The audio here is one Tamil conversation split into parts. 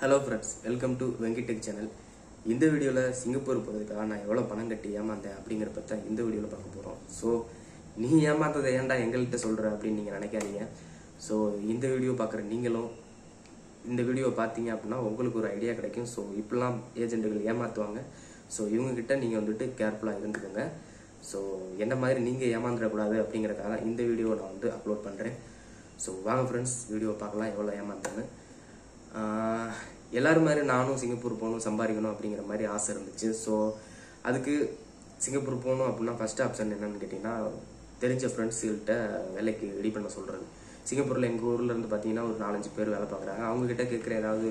Hello friends, welcome to Venkitech channel. இந்த வீடியோவில் சிங்கப்பூர் போகிறதுக்காக நான் எவ்வளோ பணம் கட்டி ஏமாந்தேன் அப்படிங்கிறத பற்றி இந்த வீடியோவில் பார்க்க போகிறோம். ஸோ நீ ஏமாந்ததை ஏன்டா எங்கள்கிட்ட சொல்கிற அப்படின்னு நீங்கள் நினைக்காதீங்க. ஸோ இந்த வீடியோ பார்க்குற நீங்களும் இந்த வீடியோவை பார்த்தீங்க அப்படின்னா உங்களுக்கு ஒரு ஐடியா கிடைக்கும். ஸோ இப்படிலாம் ஏஜென்ட்டுகள் ஏமாற்றுவாங்க. ஸோ இவங்ககிட்ட நீங்கள் வந்துட்டு கேர்ஃபுல்லாக இருந்துக்கோங்க. ஸோ என்ன மாதிரி நீங்கள் ஏமாந்துடக்கூடாது அப்படிங்கிறதுக்காக இந்த வீடியோவை நான் வந்து அப்லோட் பண்ணுறேன். ஸோ வாங்க ஃப்ரெண்ட்ஸ், வீடியோ பார்க்கலாம் எவ்வளோ ஏமாந்தேன்னு. எல்லாரும் மாதிரி நானும் சிங்கப்பூர் போகணும், சம்பாதிக்கணும் அப்படிங்கிற மாதிரி ஆசை இருந்துச்சு. ஸோ அதுக்கு சிங்கப்பூர் போகணும் அப்படின்னா ஃபர்ஸ்ட் ஆப்ஷன் என்னன்னு கேட்டிங்கன்னா, தெரிஞ்ச ஃப்ரெண்ட்ஸ்கிட்ட வேலைக்கு ரெடி பண்ண சொல்கிறது. சிங்கப்பூரில் எங்கள் ஊரில் இருந்து பார்த்தீங்கன்னா ஒரு 4-5 பேர் வேலை பார்க்குறாங்க. அவங்ககிட்ட கேட்குற ஏதாவது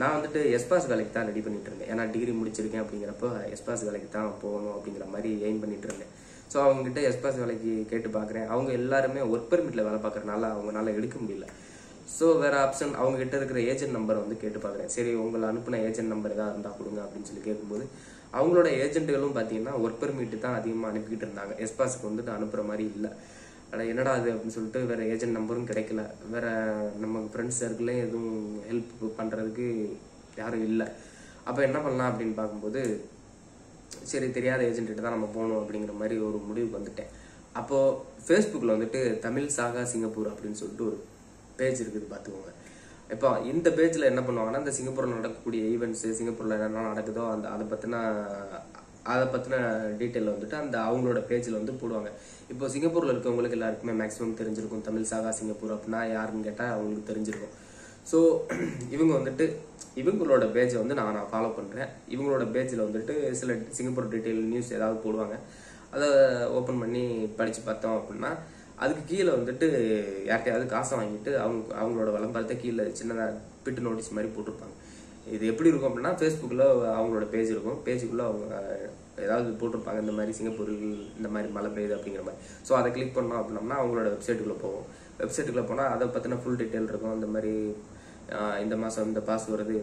நான் வந்துட்டு எஸ்பாஸ் வேலைக்கு தான் ரெடி பண்ணிட்டு இருந்தேன். ஏன்னா டிகிரி முடிச்சிருக்கேன் அப்படிங்கிறப்போ எஸ்பாஸ் வேலைக்கு தான் போகணும் அப்படிங்கிற மாதிரி எய்ம் பண்ணிட்டு இருந்தேன். ஸோ அவங்ககிட்ட எஸ்பாஸ் வேலைக்கு கேட்டு பார்க்குறேன். அவங்க எல்லாருமே ஒர்க் பெர்மிட்டில் வேலை பார்க்குறதுனால அவங்களால எடுக்க முடியல. ஸோ வேறு ஆப்ஷன் அவங்ககிட்ட இருக்கிற ஏஜென்ட் நம்பரை வந்து கேட்டு பார்க்குறேன். சரி, உங்களை அனுப்பின ஏஜென்ட் நம்பர் ஏதாவது இருந்தால் கொடுங்க அப்படின்னு சொல்லி கேட்கும்போது அவங்களோட ஏஜென்ட்டுகளும் பார்த்தீங்கன்னா ஒர்க் பெர்மிட்டு தான் அதிகமாக அனுப்பிக்கிட்டு இருந்தாங்க. எஸ்பாஸுக்கு வந்துட்டு அனுப்புகிற மாதிரி இல்லை. ஆனால் என்னடா அது அப்படின்னு சொல்லிட்டு வேறு ஏஜென்ட் நம்பரும் கிடைக்கல. வேறு நம்ம ஃப்ரெண்ட்ஸ் சர்க்கிளையும் எதுவும் ஹெல்ப் பண்ணுறதுக்கு யாரும் இல்லை. அப்போ என்ன பண்ணலாம் அப்படின்னு பார்க்கும்போது சரி, தெரியாத ஏஜென்ட்டு தான் நம்ம போகணும் அப்படிங்கிற மாதிரி ஒரு முடிவுக்கு வந்துட்டேன். அப்போது ஃபேஸ்புக்கில் வந்துட்டு தமிழ் சாகா சிங்கப்பூர் அப்படின்னு சொல்லிட்டு ஒரு பேஜ் இருக்குது, பார்த்துக்கோங்க. இப்போ இந்த பேஜில் என்ன பண்ணுவாங்கன்னா, இந்த சிங்கப்பூரில் நடக்கக்கூடிய ஈவெண்ட்ஸு, சிங்கப்பூரில் என்னென்ன நடக்குதோ அதை பற்றின டீட்டெயில் வந்துட்டு அந்த அவங்களோட பேஜில் வந்து போடுவாங்க. இப்போ சிங்கப்பூரில் இருக்கவங்களுக்கு எல்லாருக்குமே மேக்ஸிமம் தெரிஞ்சிருக்கும் தமிழ் சாகா சிங்கப்பூர் அப்படின்னா யாருன்னு கேட்டால் அவங்களுக்கு தெரிஞ்சிருக்கும். ஸோ இவங்க வந்துட்டு இவங்களோட பேஜை வந்து நான் ஃபாலோ பண்ணுறேன். இவங்களோட பேஜில் வந்துட்டு சில சிங்கப்பூர் டீட்டெயில் நியூஸ் ஏதாவது போடுவாங்க. அதை ஓப்பன் பண்ணி படித்து பார்த்தோம் அப்படின்னா அதுக்கு கீழே வந்துட்டு யார்கிட்டையாவது காசை வாங்கிட்டு அவங்களோட விளம்பரத்தை கீழே சின்னதாக பிட்டு நோட்டீஸ் மாதிரி போட்டிருப்பாங்க. இது எப்படி இருக்கும் அப்படின்னா, ஃபேஸ்புக்கில் அவங்களோட பேஜ் இருக்கும். பேஜுக்குள்ளே அவங்க ஏதாவது போட்டிருப்பாங்க, இந்த மாதிரி சிங்கப்பூரில் இந்த மாதிரி மழை பெய்யுது அப்படிங்கிற மாதிரி. ஸோ அதை கிளிக் பண்ணோம் அப்படின்னோம்னா அவங்களோட வெப்சைட்டுக்குள்ளே போவோம். வெப்சைட்டுக்குள்ளே போனால் அதை பற்றின ஃபுல் டீட்டெயில் இருக்கும். இந்த மாதிரி இந்த மாதம் இந்த பாஸ் வருது,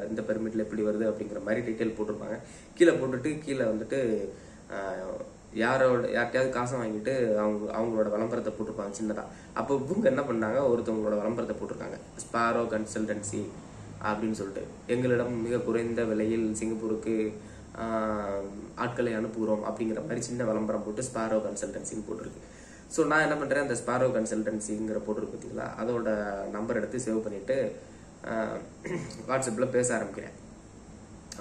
இந்த பெர்மிட்டில் எப்படி வருது அப்படிங்கிற மாதிரி டீட்டெயில் போட்டிருப்பாங்க. கீழே போட்டுட்டு கீழே வந்துட்டு யார்கிட்டயாவது காசை வாங்கிட்டு அவங்களோட விளம்பரத்தை போட்டிருப்பாங்க சின்னதாக. அப்போ இவங்க என்ன பண்ணாங்க, ஒருத்தவங்களோட விளம்பரத்தை போட்டிருக்காங்க, ஸ்பாரோ கன்சல்டன்சி அப்படின்னு சொல்லிட்டு. எங்களிடம் மிக குறைந்த விலையில் சிங்கப்பூருக்கு ஆட்களை அனுப்புகிறோம் அப்படிங்கிற மாதிரி சின்ன விளம்பரம் போட்டு ஸ்பாரோ கன்சல்டன்சின்னு போட்டிருக்கு. ஸோ நான் என்ன பண்ணுறேன், அந்த ஸ்பாரோ கன்சல்டன்சிங்கிற போட்டிருக்கு பார்த்தீங்களா, அதோட நம்பர் எடுத்து சேவ் பண்ணிவிட்டு வாட்ஸ்அப்பில் பேச ஆரம்பிக்கிறேன்.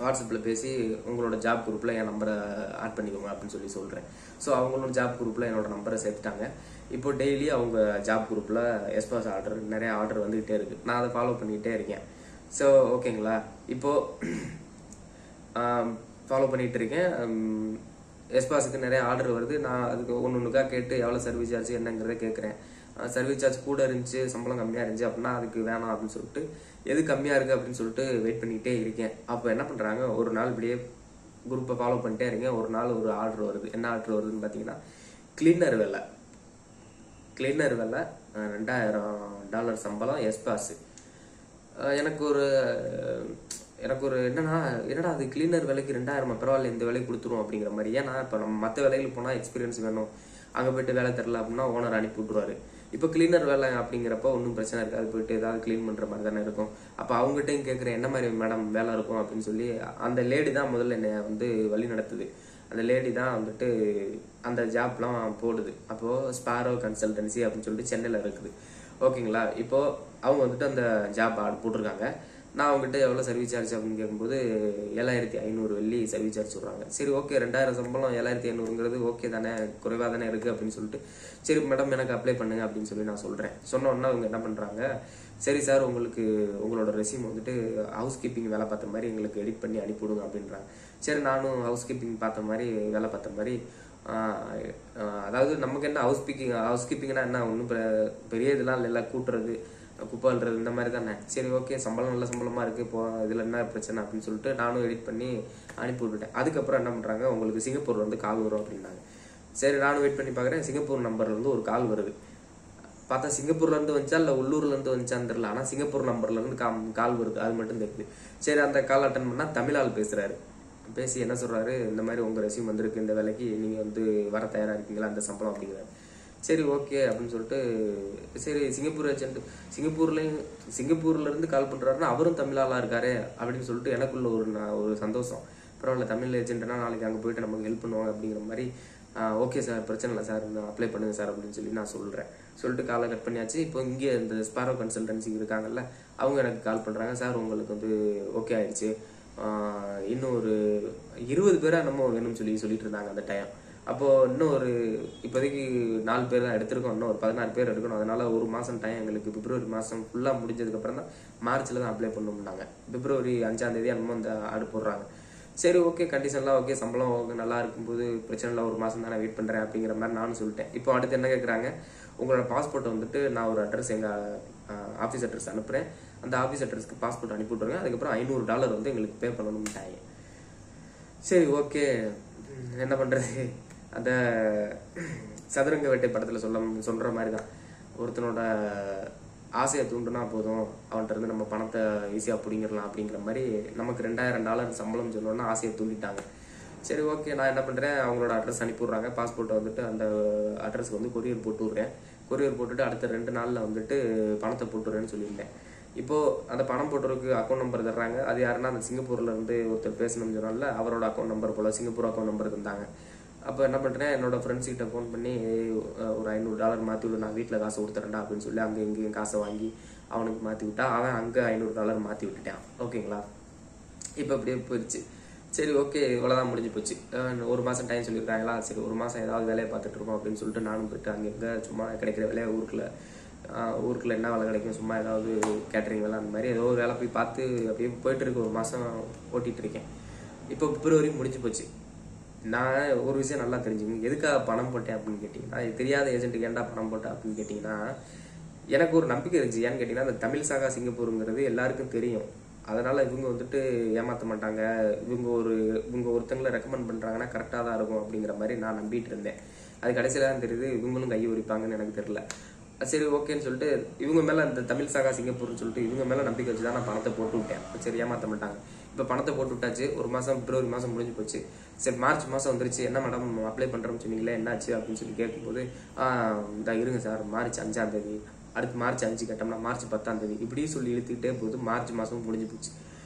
வாட்ஸ்அப்பில் பேசி உங்களோட ஜாப் குரூப்பில் என் நம்பரை ஆட் பண்ணிக்கோங்க அப்படின்னு சொல்லி சொல்கிறேன். ஸோ அவங்களோட ஜாப் குரூப்பில் என்னோட நம்பரை சேர்த்துட்டாங்க. இப்போ டெய்லி அவங்க ஜாப் குரூப்பில் எஸ்பாஸ் நிறைய ஆர்டர் வந்துக்கிட்டே இருக்குது. நான் அதை ஃபாலோ பண்ணிக்கிட்டே இருக்கேன். ஸோ ஓகேங்களா, இப்போது ஃபாலோ பண்ணிகிட்டு இருக்கேன். எஸ்பாஸுக்கு நிறைய ஆர்டர் வருது. நான் அதுக்கு ஒன்றுக்காக கேட்டு எவ்வளோ சர்வீஸ் சார்ஜ் என்னங்கிறத கேட்குறேன். சர்வீஸ் சார்ஜ் கூட இருந்துச்சு, சம்பளம் கம்மியாக இருந்துச்சு அப்படின்னா அதுக்கு வேணாம் அப்படின்னு சொல்லிட்டு, எது கம்மியாக இருக்குது அப்படின்னு சொல்லிட்டு வெயிட் பண்ணிக்கிட்டே இருக்கேன். அப்போ என்ன பண்ணுறாங்க, ஒரு நாள் இப்படியே குரூப்பை ஃபாலோ பண்ணிட்டே இருக்கேன். ஒரு நாள் ஒரு ஆர்டர் வருது. என்ன ஆர்டர் வருதுன்னு பார்த்தீங்கன்னா, கிளீனர் வேலை $2000 சம்பளம், எஸ்பாஸு. எனக்கு ஒரு என்னடா அது கிளீனர் வேலைக்கு 2000 பரவாயில்ல, இந்த வேலைக்கு கொடுத்துருவோம் அப்படிங்கிற மாதிரி. ஏன்னா இப்போ நம்ம மற்ற வேலைகளுக்கு போனால் எக்ஸ்பீரியன்ஸ் வேணும், அங்கே போய்ட்டு வேலை தரல அப்படின்னா ஓனர் அனுப்பி விட்ருவாரு. இப்போ கிளீனர் வேலை அப்படிங்கிறப்ப ஒன்றும் பிரச்சனை இருக்காது, போயிட்டு ஏதாவது க்ளீன் பண்ணுற மாதிரி தானே இருக்கும். அப்போ அவங்ககிட்டையும் கேட்குறேன், என்ன மாதிரி மேடம் வேலை இருக்கும் அப்படின்னு சொல்லி. அந்த லேடி தான் முதல்ல என்னை வந்து வழி நடத்துது. அந்த லேடி தான் வந்துட்டு அந்த ஜாப்லாம் போடுது. அப்போது ஸ்பாரோ கன்சல்டன்சி அப்படின்னு சொல்லிட்டு சென்னையில் இருக்குது. ஓகேங்களா, இப்போது அவங்க வந்துட்டு அந்த ஜாப் ஆட் போட்டிருக்காங்க. நான் அவங்ககிட்ட எவ்வளோ சர்வீஸ் சார்ஜ் அப்படின்னு கேட்கும்போது 7500 வெள்ளி சர்வீஸ் சார்ஜ் சொல்கிறாங்க. சரி, ஓகே, 2000 சம்பளம் 7500ங்கிறது ஓகே தானே, குறைவாக தானே இருக்குது அப்படின்னு சொல்லிட்டு, சரி மேடம் எனக்கு அப்ளை பண்ணுங்க அப்படின்னு சொல்லி நான் சொல்கிறேன். சொன்னோன்னா அவங்க என்ன பண்ணுறாங்க, சரி சார், உங்களோட ரெஸ்யூம் வந்துட்டு ஹவுஸ் கீப்பிங் வேலை பார்த்த மாதிரி எங்களுக்கு எடிட் பண்ணி அனுப்பிவிடுங்க அப்படின்றாங்க. சரி, நானும் ஹவுஸ் கீப்பிங் வேலை பார்த்த மாதிரி, அதாவது நமக்கு என்ன ஹவுஸ் கீப்பிங்னா என்ன, ஒன்றும் பெரிய இதெல்லாம் இல்லை, கூட்டுறது குப்பை அள்ளுறது இந்த மாதிரி தானே. சரி, ஓகே, சம்பளம் நல்ல சம்பளமாக இருக்குது, இப்போ இதில் என்ன பிரச்சனை அப்படின்னு சொல்லிட்டு நானும் எடிட் பண்ணி அனுப்பி விட்டுட்டேன். அதுக்கப்புறம் என்ன பண்ணுறாங்க, உங்களுக்கு சிங்கப்பூர் வந்து கால் வரும் அப்படின்னாங்க. சரி, நானும் வெயிட் பண்ணி பார்க்குறேன். சிங்கப்பூர் நம்பர்லேருந்து ஒரு கால் வருது. பார்த்தா சிங்கப்பூர்லேருந்து வந்துச்சா இல்லை உள்ளூர்லேருந்து வந்துச்சான்னு தெரியல, ஆனால் சிங்கப்பூர் நம்பர்லேருந்து கால் வருது, அது மட்டும் தெரியுது. சரி, அந்த கால் அட்டன் பண்ணால் தமிழால் பேசுகிறாரு. பேசி என்ன சொல்கிறாரு, இந்த மாதிரி உங்கள் ரெஸ்யூம் வந்திருக்கு, இந்த வேலைக்கு நீங்கள் வந்து வர தயாராக இருக்கீங்களா, அந்த சம்பளம் அப்படிங்கிறாரு. சரி ஓகே அப்படின்னு சொல்லிட்டு சரி சிங்கப்பூர் ஏஜென்ட் சிங்கப்பூர்ல இருந்து கால் பண்றாருன்னா அவரும் தமிழாளா இருக்காரு அப்படின்னு சொல்லிட்டு எனக்குள்ள ஒரு சந்தோஷம். பரவாயில்ல, தமிழ் ஏஜென்ட்னா நாளைக்கு அங்கே போயிட்டு நமக்கு ஹெல்ப் பண்ணுவாங்க அப்படிங்கிற மாதிரி. ஓகே சார், பிரச்சனை இல்லை சார், நான் அப்ளை பண்ணுங்க சார் அப்படின்னு சொல்லி நான் சொல்லிட்டு காலை கட் பண்ணியாச்சு. இப்போ இங்கே இந்த ஸ்பாரோ கன்சல்டன்சி இருக்காங்கல்ல, அவங்க எனக்கு கால் பண்ணுறாங்க. சார் உங்களுக்கு வந்து ஓகே ஆயிடுச்சு, இன்னும் ஒரு 20 பேரா நம்ம வேணும்னு சொல்லிட்டு இருந்தாங்க அந்த டைம். அப்போது இன்னும் ஒரு இப்போதைக்கு 4 பேர் தான் எடுத்திருக்கோம், இன்னும் ஒரு 16 பேர் எடுக்கணும். அதனால ஒரு மாதம் டைம் எங்களுக்கு. பிப்ரவரி மாதம் ஃபுல்லாக முடிஞ்சதுக்கப்புறம் தான் மார்ச்சில் தான் அப்ளை பண்ணோம்னாங்க. பிப்ரவரி 5ஆம் தேதி என்னமோ அந்த ஆர்டு போடுறாங்க. சரி ஓகே, கண்டிஷன்லாம் ஓகே, சம்பளம் நல்லா இருக்கும்போது பிரச்சனை இல்லை, ஒரு மாதம் தான் நான் வெயிட் பண்ணுறேன் அப்படிங்கிற மாதிரி நானும் சொல்லிட்டேன். இப்போ அடுத்து என்ன கேட்குறாங்க, உங்களோட பாஸ்போர்ட்டை வந்துட்டு நான் ஒரு அட்ரஸ் எங்கள் ஆஃபீஸ் அட்ரஸ் அனுப்புகிறேன், அந்த ஆஃபீஸ் அட்ரஸ்க்கு பாஸ்போர்ட் அனுப்பி விட்ருங்க, அதுக்கப்புறம் $500 வந்து எங்களுக்கு பே பண்ணணும்ட்டாங்க. சரி ஓகே, என்ன பண்ணுறது, அந்த சதுரங்க வேட்டை படத்தில் சொல்கிற மாதிரி தான், ஒருத்தனோட ஆசையை தூண்டுனா போதும், அவன்கிட்ட இருந்து நம்ம பணத்தை ஈஸியாக பிடிங்கிடலாம் அப்படிங்கிற மாதிரி நமக்கு $2000 சம்பளம் சொன்னோன்னா ஆசையை தூண்டிட்டாங்க. சரி ஓகே, நான் என்ன பண்ணுறேன், அவங்களோட அட்ரஸ் அனுப்பிவிட்றாங்க. பாஸ்போர்ட்டை வந்துட்டு அந்த அட்ரஸ்க்கு வந்து கொரியர் போட்டு விட்றேன். கொரியர் போட்டுட்டு அடுத்த 2 நாளில் வந்துட்டு பணத்தை போட்டுறேன்னு சொல்லியிருந்தேன். இப்போது அந்த பணம் போட்டுறதுக்கு அக்கௌண்ட் நம்பர் தர்றாங்க. அது யாருன்னா அந்த சிங்கப்பூரில் இருந்து ஒருத்தர் பேசணும்னு சொன்னால அவரோட அக்கௌண்ட் நம்பர் போல் சிங்கப்பூர் அக்கௌண்ட் நம்பர் தந்தாங்க. அப்போ என்ன பண்ணுறேன், என்னோட ஃப்ரெண்ட்ஸ்கிட்ட ஃபோன் பண்ணி ஒரு $500 மாற்றி விடு, நான் வீட்டில் காசு கொடுத்துறேன்டா அப்படின்னு சொல்லி அங்கே இங்கேயும் காசை வாங்கி அவனுக்கு மாற்றி விட்டா. அவன் அங்கே $500 மாற்றி விட்டுட்டான். ஓகேங்களா, இப்போ அப்படியே போயிடுச்சு. சரி ஓகே, இவ்வளோதான் முடிஞ்சு போச்சு. ஒரு மாதம் டைம் சொல்லியிருக்காங்களா, சரி ஒரு மாதம் ஏதாவது வேலையை பார்த்துட்டு இருக்கோம் அப்படின்னு சொல்லிட்டு நானும் போயிட்டு அங்கே எங்கே சும்மா கிடைக்கிற வேலையை ஊருக்குள்ள என்ன வேலை கிடைக்கும், சும்மா ஏதாவது கேட்டரிங் வேலை அந்த மாதிரி ஏதோ ஒரு வேலை போய் பார்த்து அப்படியே போயிட்டு இருக்கு. ஒரு மாதம் ஓட்டிகிட்டு இருக்கேன். இப்போ பிப்ரவரி முடிஞ்சு போச்சு. நான் ஒரு விஷயம் நல்லா தெரிஞ்சுக்கணும், எதுக்காக பணம் போட்டேன் அப்படின்னு கேட்டிங்கன்னா, தெரியாத ஏஜென்ட்டுக்கு ஏன்டா பணம் போட்டேன் அப்படின்னு கேட்டிங்கன்னா, எனக்கு ஒரு நம்பிக்கை இருந்துச்சு. ஏன்னு கேட்டிங்கன்னா, அந்த தமிழ் சாகா சிங்கப்பூருங்கிறது எல்லாருக்கும் தெரியும். அதனால் இவங்க வந்துட்டு ஏமாற்ற மாட்டாங்க, இவங்க ஒருத்தங்களை ரெக்கமெண்ட் பண்ணுறாங்கன்னா கரெக்டாக தான் இருக்கும் அப்படிங்கிற மாதிரி நான் நம்பிட்டு இருந்தேன். அது கடைசியில் தான் தெரியுது இவங்களும் கை உரிப்பாங்கன்னு எனக்கு தெரியல. சரி ஓகேன்னு சொல்லிட்டு இவங்க மேலே அந்த தமிழ் சாகா சிங்கப்பூர்னு சொல்லிட்டு இவங்க மேலே நம்பிக்கை வச்சு தான் நான் பணத்தை போட்டு விட்டேன். சரி, ஏமாற்ற மாட்டாங்க. இப்போ பணத்தை போட்டு விட்டாச்சு. ஒரு மாதம் பிப்ரவரி மாதம் முடிஞ்சு போச்சு. சரி, மார்ச் மாதம் வந்துருச்சு. என்ன மேடம் அப்ளை பண்ணுறோம்னு சொன்னீங்களே, என்னாச்சு அப்படின்னு சொல்லி கேட்கும்போது, இந்த இருங்க சார், மார்ச் 5ஆம் தேதி, அடுத்து மார்ச் 5 கேட்டோம்னா மார்ச் 10ஆம் தேதி, இப்படி சொல்லி இழுத்துக்கிட்டே போகுது. மார்ச் மாதம் முடிஞ்சு போச்சு.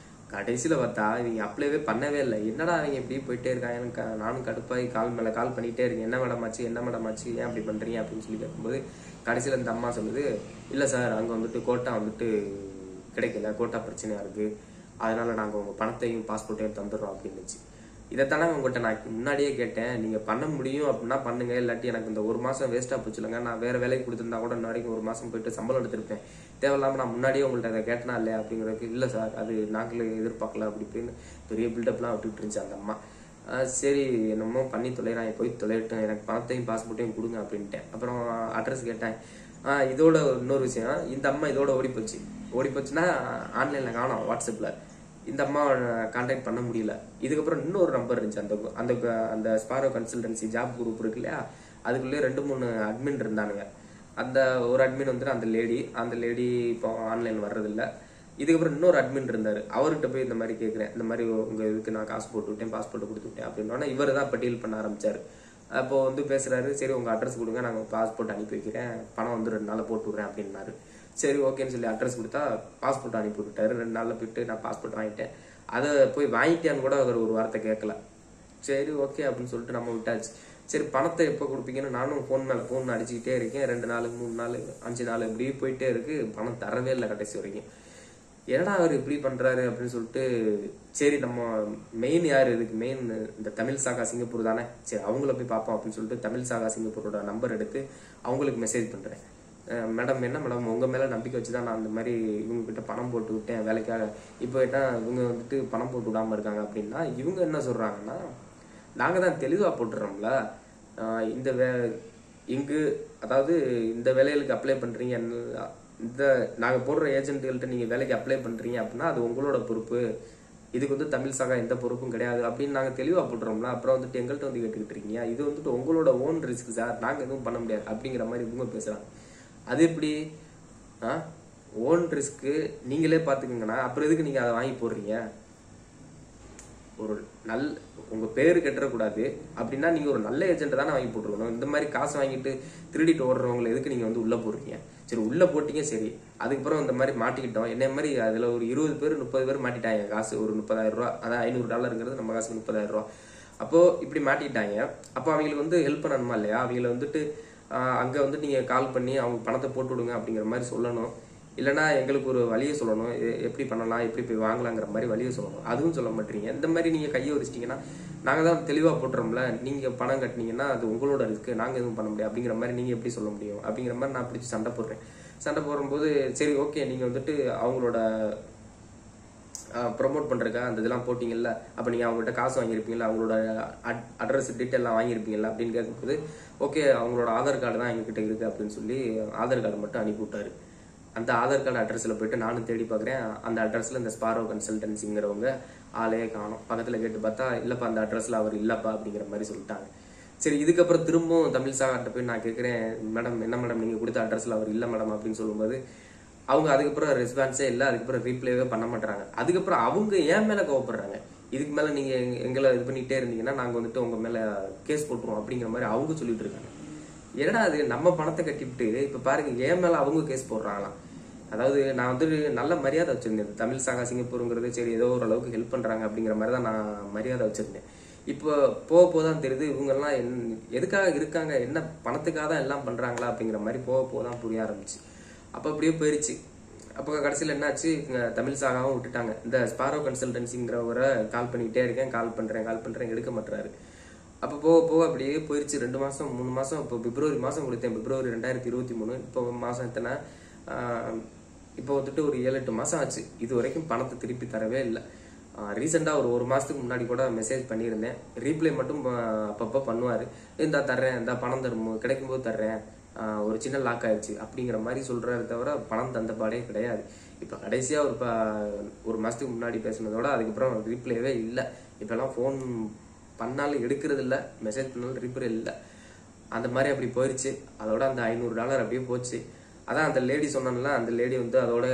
கடைசியில் பார்த்தா இவங்க அப்ளைவே பண்ணவே இல்லை. என்னடா அவங்க இப்படி போயிட்டே இருக்காங்க. நானும் கடுப்பாகி கால் மேலே கால் பண்ணிகிட்டே இருக்கேன். என்ன மேடம் ஆச்சு, ஏன் அப்படி பண்ணுறீங்க அப்படின்னு சொல்லி கேட்கும்போது, கடைசியில் இந்த அம்மா சொல்லுது, இல்லை சார், அங்கே வந்துட்டு கோட்டா வந்துட்டு கிடைக்கல, கோட்டா பிரச்சனையாக இருக்குது, அதனால நாங்கள் உங்கள் பணத்தையும் பாஸ்போர்ட்டையும் தந்துடுறோம் அப்படின்னுச்சு. இதைத்தானே உங்கள்கிட்ட நான் முன்னாடியே கேட்டேன், நீங்கள் பண்ண முடியும் அப்படின்னா பண்ணுங்க, இல்லாட்டி எனக்கு இந்த ஒரு மாதம் வேஸ்ட்டாக போச்சுலங்க, நான் வேறு வேலைக்கு கொடுத்துருந்தா கூட இன்ன வரைக்கும் ஒரு மாதம் போயிட்டு சம்பளம் எடுத்திருப்பேன், தேவையில்லாமல் நான் முன்னாடியே உங்கள்கிட்ட அதை கேட்டனா இல்லையா அப்படிங்கிறதுக்கு, இல்லை சார், அது நாங்களே எதிர்பார்க்கல அப்படி இப்படின்னு பெரிய பில்டப்லாம் விட்டுட்டு இருந்துச்சு அந்த அம்மா. சரி, என்னமோ பண்ணி தொலைறேன், போய் தொலைட்டேன், எனக்கு பணத்தையும் பாஸ்போர்ட்டையும் கொடுங்க அப்படின்ட்டேன். அப்புறம் அட்ரஸ் கேட்டேன். இதோட இன்னொரு விஷயம், இந்த அம்மா இதோட ஓடி போச்சுன்னா ஆன்லைனில் காணோம், வாட்ஸ்அப்பில் இந்த அம்மா கான்டாக்ட் பண்ண முடியல. இதுக்கப்புறம் இன்னொரு நம்பர் இருந்துச்சு, அந்த அந்த ஸ்பாரோ கன்சல்டன்சி ஜாப் குரூப் இருக்கு இல்லையா, அதுக்குள்ளேயே 2-3 அட்மின் இருந்தானுங்க. அந்த ஒரு அட்மின் வந்துட்டு அந்த லேடி இப்போ ஆன்லைன் வர்றதில்ல. இதுக்கப்புறம் இன்னொரு அட்மின் இருந்தார், அவர்கிட்ட போய் இந்த மாதிரி கேட்குறேன், இந்த மாதிரி உங்கள் இதுக்கு நான் காசு போட்டு விட்டேன், பாஸ்போர்ட் கொடுத்து விட்டேன் அப்படின்னா இவர் தான் இப்போ டீல் பண்ண ஆரம்பித்தார். அப்போ வந்து பேசுகிறாரு, சரி உங்கள் அட்ரஸ் கொடுங்க, நாங்கள் பாஸ்போர்ட் அனுப்பி வைக்கிறேன், பணம் வந்து 2 நாளில் போட்டு விட்றேன் அப்படின்னாரு. சரி ஓகேன்னு சொல்லி அட்ரஸ் கொடுத்தா பாஸ்போர்ட் அனுப்பி விட்டாரு. 2 நாளில் போயிட்டு நான் பாஸ்போர்ட் வாங்கிட்டேன். அதை போய் வாங்கிட்டேன்னு கூட அவர் ஒரு வார்த்தை கேட்கல. சரி ஓகே அப்படின்னு சொல்லிட்டு நம்ம விட்டாச்சு. சரி, பணத்தை எப்போ கொடுப்பீங்கன்னு நானும் ஃபோன் மேலே ஃபோன் அடிச்சுக்கிட்டே இருக்கேன். 2 நாள் 3 நாள் 5 நாள் இப்படி போயிட்டே இருக்கு. பணம் தரவே இல்லை கடைசி வரைக்கும். என்னடா அவர் இப்படி பண்ணுறாரு அப்படின்னு சொல்லிட்டு, சரி நம்ம மெயின் யார் இதுக்கு மெயின், இந்த தமிழ் சாகா சிங்கப்பூர் தானே, சரி அவங்கள போய் பார்ப்போம் அப்படின்னு சொல்லிட்டு தமிழ் சாகா சிங்கப்பூரோட நம்பர் எடுத்து அவங்களுக்கு மெசேஜ் பண்ணுறேன். மேடம், என்ன மேடம், உங்கள் மேலே நம்பிக்கை வச்சு தான் நான் அந்த மாதிரி இவங்ககிட்ட பணம் போட்டு விட்டேன் வேலைக்காக, இப்போ என்ன இவங்க வந்துட்டு பணம் போட்டு விடாமல் இருக்காங்க அப்படின்னா, இவங்க என்ன சொல்கிறாங்கன்னா, நாங்கள் தான் தெளிவாக போட்டுறோம்ல, அதாவது இந்த வேலைகளுக்கு அப்ளை பண்ணுறீங்க, இந்த நாங்கள் போடுற ஏஜென்ட்டுகள்கிட்ட நீங்கள் வேலைக்கு அப்ளை பண்ணுறீங்க அப்படின்னா அது உங்களோட பொறுப்பு, இதுக்கு வந்து தமிழ் சாகா எந்த பொறுப்பும் கிடையாது அப்படின்னு நாங்கள் தெளிவாக போட்டுறோம்ல, அப்புறம் வந்துட்டு எங்கள்கிட்ட வந்து கேட்டுக்கிட்டு இருக்கீங்க, இது வந்துட்டு உங்களோட ஓன் ரிஸ்க் சார், நாங்கள் எதுவும் பண்ண முடியாது அப்படிங்கிற மாதிரி இவங்க பேசுகிறாங்க. அது எப்படி ஓன் ரிஸ்க்கு நீங்களே பார்த்துக்கோங்கண்ணா, அப்புறம் எதுக்கு நீங்கள் அதை வாங்கி போடுறீங்க? ஒரு உங்கள் பேர் கெட்டுறக்கூடாது அப்படின்னா நீங்கள் ஒரு நல்ல ஏஜென்ட் தானே வாங்கி போட்டுருக்கணும். இந்த மாதிரி காசு வாங்கிட்டு திருடிட்டு ஓடுறவங்களை எதுக்கு நீங்கள் வந்து உள்ளே போடுறீங்க? சரி உள்ளே போட்டீங்க சரி, அதுக்கப்புறம் இந்த மாதிரி மாட்டிக்கிட்டோம். என்ன மாதிரி அதில் ஒரு 20 பேர் 30 பேர் மாட்டிட்டாங்க. காசு ஒரு 30,000 ரூபா, அதான் $500 நம்ம காசு 30,000 ரூபா. அப்போது இப்படி மாட்டிக்கிட்டாங்க. அப்போ அவங்களுக்கு வந்து ஹெல்ப் பண்ணணுமா இல்லையா? அவங்கள வந்துட்டு அங்கே வந்து நீங்கள் கால் பண்ணி அவங்க பணத்தை போட்டு விடுங்க அப்படிங்கிற மாதிரி சொல்லணும். இல்லைனா எங்களுக்கு ஒரு வழியை சொல்லணும், எப்படி பண்ணலாம், எப்படி போய் வாங்கலாங்கிற மாதிரி வழியை சொல்லணும். அதுவும் சொல்ல மாட்டீங்க. இந்த மாதிரி நீங்கள் கையை வச்சிட்டிங்கன்னா நாங்கள் தான் தெளிவாக போட்டுறோம்ல, நீங்கள் பணம் கட்டினீங்கன்னா அது உங்களோட இருக்குது, நாங்கள் எதுவும் பண்ண முடியாது அப்படிங்கிற மாதிரி நீங்கள் எப்படி சொல்ல முடியும்? அப்படிங்கிற மாதிரி நான் பிடிச்சி சண்டை போடுறேன். சண்டை போடும்போது சரி ஓகே, நீங்கள் வந்துட்டு அவங்களோட ப்ரொமோட் பண்ணுறக்கா அந்த இதெல்லாம் போட்டிங்கல்ல, அப்போ நீங்கள் அவங்கள்ட்ட காசு வாங்கியிருப்பீங்களா, அவங்களோட அட்ரஸ் டீட்டெயிலாம் வாங்கியிருப்பீங்களா அப்படின்னு கேட்கும்போது ஓகே அவங்களோட ஆதார் கார்டு தான் எங்ககிட்ட இருக்குது அப்படின்னு சொல்லி ஆதார் கார்டு மட்டும் அனுப்பி விட்டாரு. அந்த ஆதார் கார்டு அட்ரஸில் போயிட்டு நானும் தேடி பார்க்குறேன். அந்த அட்ரஸில் இந்த ஸ்பாரோ கன்சல்டன்சிங்கிறவங்க ஆளே காணும். பக்கத்தில் கேட்டு பார்த்தா இல்லைப்பா அந்த அட்ரஸில் அவர் இல்லைப்பா அப்படிங்கிற மாதிரி சொல்லிட்டாங்க. சரி இதுக்கப்புறம் திரும்பவும் தமிழ் சார்கிட்ட போய் நான் கேட்குறேன், மேடம் என்ன மேடம் நீங்கள் கொடுத்த அட்ரஸில் அவர் இல்லை மேடம் அப்படின்னு சொல்லும்போது அவங்க அதுக்கப்புறம் ரெஸ்பான்ஸே இல்லை, அதுக்கப்புறம் ரீப்ளேவே பண்ண மாட்டாங்க. அதுக்கப்புறம் அவங்க ஏன் மேலே கோவப்படுறாங்க, இதுக்கு மேலே நீங்கள் எங்களை இது பண்ணிகிட்டே இருந்தீங்கன்னா நாங்கள் வந்துட்டு உங்கள் மேலே கேஸ் போட்டுருவோம் அப்படிங்கிற மாதிரி அவங்க சொல்லிட்டு இருக்காங்க. ஏன்னா அது நம்ம பணத்தை கட்டிவிட்டு இப்போ பாருங்க ஏன் மேலே அவங்க கேஸ் போடுறாங்களாம். அதாவது நான் வந்து நல்ல மரியாதை வச்சிருந்தேன். தமிழ் சாகா சிங்கப்பூருங்கிறது சரி ஏதோ ஓரளவுக்கு ஹெல்ப் பண்ணுறாங்க அப்படிங்கிற மாதிரி தான் நான் மரியாதை வச்சிருந்தேன். இப்போ போக போதான் தெரியுது இவங்கெல்லாம் எதுக்காக இருக்காங்க, என்ன பணத்துக்காக தான் எல்லாம் பண்ணுறாங்களா அப்படிங்கிற மாதிரி போக தான் புரிய ஆரம்பிச்சு. அப்போ அப்படியே போயிடுச்சு. அப்போ கடைசியில் என்னாச்சு, தமிழ் சாகாவும் விட்டுட்டாங்க. இந்த ஸ்பாரோ கன்சல்டன்சிங்கிறவரை கால் பண்ணிக்கிட்டே இருக்கேன், கால் பண்ணுறேன் எடுக்க மாட்டுறாரு. அப்போ போக அப்படியே போயிடுச்சு. 2 மாதம் 3 மாதம். இப்போ பிப்ரவரி மாதம் கொடுத்தேன், பிப்ரவரி 2023. இப்போ மாதம் எத்தனை, இப்போ வந்துட்டு ஒரு 7-8 மாதம் ஆச்சு. இது வரைக்கும் பணத்தை திருப்பி தரவே இல்லை. ரீசெண்டாக ஒரு மாதத்துக்கு முன்னாடி கூட மெசேஜ் பண்ணியிருந்தேன். ரீப்ளை மட்டும் அப்பப்போ பண்ணுவார், இந்தா தர்றேன், இந்த பணம் தரும் கிடைக்கும்போது தர்றேன், ஒரு சின்ன லாக் ஆயிடுச்சு அப்படிங்கிற மாதிரி சொல்கிறாரு தவிர பணம் தந்த பாடே கிடையாது. இப்போ கடைசியாக ஒரு மாதத்துக்கு முன்னாடி பேசுனதோட அதுக்கப்புறம் ரீப்ளைவே இல்லை. இப்போல்லாம் ஃபோன் பண்ணாலும் எடுக்கிறது இல்லை, மெசேஜ் பண்ணாலும் ரீப்ளை இல்லை. அந்த மாதிரி அப்படி போயிடுச்சு. அதோட அந்த $500 அப்படியே போச்சு. அதான் அந்த லேடி சொன்னால, அந்த லேடி வந்து அதோட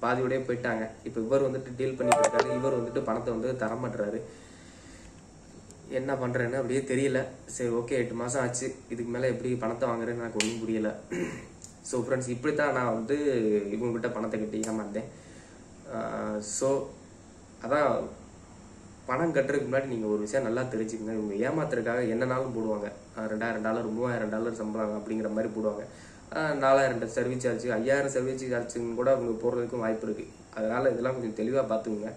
பாதியோடய போயிட்டாங்க. இப்போ இவர் வந்துட்டு டீல் பண்ணிட்டு இருக்காரு, இவர் வந்துட்டு பணத்தை வந்து தரமாட்டுறாரு. என்ன பண்ணுறேன்னு அப்படியே தெரியல. சரி ஓகே 8 மாதம் ஆச்சு, இதுக்கு மேலே எப்படி பணத்தை வாங்குறேன்னு எனக்கு ஒன்றும் புரியலை. ஸோ ஃப்ரெண்ட்ஸ் இப்படி தான் நான் வந்து இவங்ககிட்ட பணத்தை கட்டி ஏமாந்தேன். ஸோ அதான் பணம் கட்டுறதுக்கு முன்னாடி நீங்கள் ஒரு விஷயம் நல்லா தெரிஞ்சுக்கங்க. இவங்க ஏமாத்துறதுக்காக என்னன்னாலும் போடுவாங்க. $2,000 $3,000 சம்பளம் அப்படிங்கிற மாதிரி போடுவாங்க. 4,000 சர்வீஸ் சார்ஜ், 5,000 சர்வீஸ் சார்ஜுன்னு கூட அவங்க போடுறதுக்கும் வாய்ப்பு இருக்குது. அதனால் இதெல்லாம் கொஞ்சம் தெளிவாக பார்த்துக்குங்க.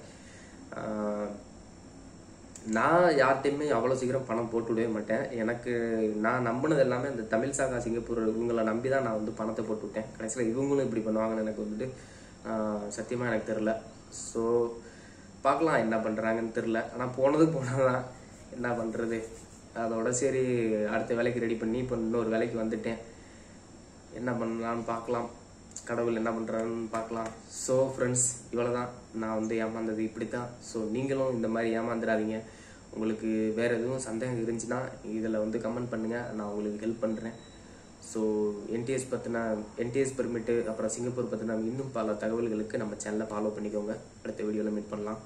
நான் யார்கிட்டையுமே அவ்வளோ சீக்கிரம் பணம் போட்டு விடவே மாட்டேன். எனக்கு நான் நம்பினது எல்லாமே இந்த தமிழ் சாகா சிங்கப்பூர் இவங்களை நம்பி தான் நான் வந்து பணத்தை போட்டு விட்டேன். கடைசியில் இவங்களும் இப்படி பண்ணுவாங்கன்னு எனக்கு வந்துட்டு சத்தியமாக எனக்கு தெரில. ஸோ பார்க்கலாம் என்ன பண்ணுறாங்கன்னு தெரில. ஆனால் போனதான் என்ன பண்ணுறது. அதோட சரி அடுத்த வேலைக்கு ரெடி பண்ணி இப்போ இன்னொரு வேலைக்கு வந்துட்டேன். என்ன பண்ணலான்னு பார்க்கலாம், கடவுள் என்ன பண்ணுறான்னு பார்க்கலாம். ஸோ ஃப்ரெண்ட்ஸ் இவ்வளோ தான் நான் வந்து ஏமாந்தது இப்படி தான். ஸோ நீங்களும் இந்த மாதிரி ஏமாந்துடாதீங்க. உங்களுக்கு வேறு எதுவும் சந்தேகம் இருந்துச்சுன்னா இதில் வந்து கமெண்ட் பண்ணுங்கள், நான் உங்களுக்கு ஹெல்ப் பண்ணுறேன். ஸோ என்டிஎஸ் பெர்மிட்டு அப்புறம் சிங்கப்பூர் பற்றின இன்னும் பல தகவல்களுக்கு நம்ம சேனலை ஃபாலோ பண்ணிக்கோங்க. அடுத்த வீடியோவில் மீட் பண்ணலாம்.